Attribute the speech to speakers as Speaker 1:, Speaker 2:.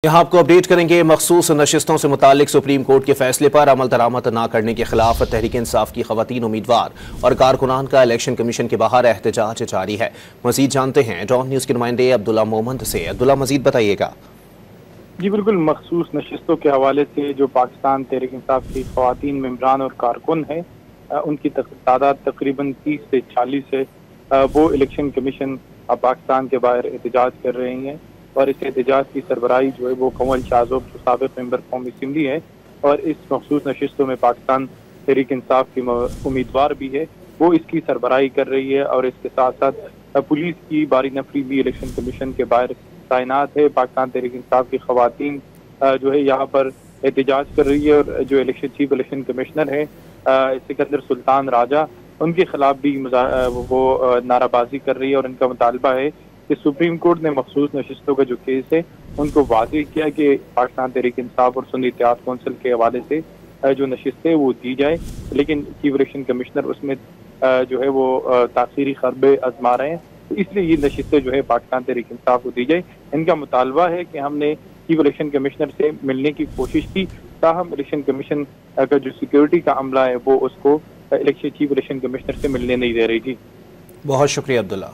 Speaker 1: यहाँ आपको अपडेट करेंगे मखसूस नशिस्तों से मुतालिक सुप्रीम कोर्ट के फैसले पर अमल दरामद न करने के खिलाफ तहरीक इंसाफ की खवातीन उम्मीदवार और कारकुनान का इलेक्शन कमीशन के बाहर एहतजाज जारी है। मजीद जानते हैं डॉन न्यूज़ के नुमाइंदे अब्दुल्ला मोहम्मद से। अब्दुल्ला, मजीद बताइएगा।
Speaker 2: जी बिल्कुल, मखसूस नशिस्तों के हवाले से जो पाकिस्तान तहरीक इंसाफ की खवातीन मेम्बरान और कारकुन है, उनकी तादाद तकरीबन 30 से 40 है। वो इलेक्शन कमीशन पाकिस्तान के बाहर एहतजाज कर रहे हैं और इस एहतजाज की सरबराही जो है वो कंवल शाहज़ोब जो साबिक़ मेंबर कौमी असम्बली है और इस मखसूस नशिस्तों में पाकिस्तान तहरीक इंसाफ की उम्मीदवार भी है, वो इसकी सरबराही कर रही है। और इसके साथ साथ पुलिस की बारी नफरी भी इलेक्शन कमीशन के बाहर तैनात है। पाकिस्तान तहरीक इंसाफ की खवातीन जो है यहाँ पर एहतजाज कर रही है और जो चीफ इलेक्शन कमिश्नर है सिकंदर सुल्तान राजा, उनके खिलाफ भी वो नाराबाजी कर रही है और उनका मुतालबा है कि सुप्रीम कोर्ट ने मखसूस नशिस्तों का जो केस है उनको वाज़ेह किया कि पाकिस्तान तहरीक इंसाफ और सुन्नी इत्तेहाद कौंसिल के हवाले से जो नशिस्तें है वो दी जाए, लेकिन चीफ इलेक्शन कमिश्नर उसमें जो है वो ताख़ीरी खरबे आजमा रहे हैं, तो इसलिए ये नशिस्तें जो है पाकिस्तान तहरीक इंसाफ को दी जाए। इनका मुतालबा है कि हमने चीफ इलेक्शन कमिश्नर से मिलने की कोशिश की, ताहम इलेक्शन कमीशन का जो सिक्योरिटी का अमला है वो उसको चीफ इलेक्शन कमिश्नर से मिलने नहीं दे रही थी।
Speaker 1: बहुत शुक्रिया अब्दुल्ला।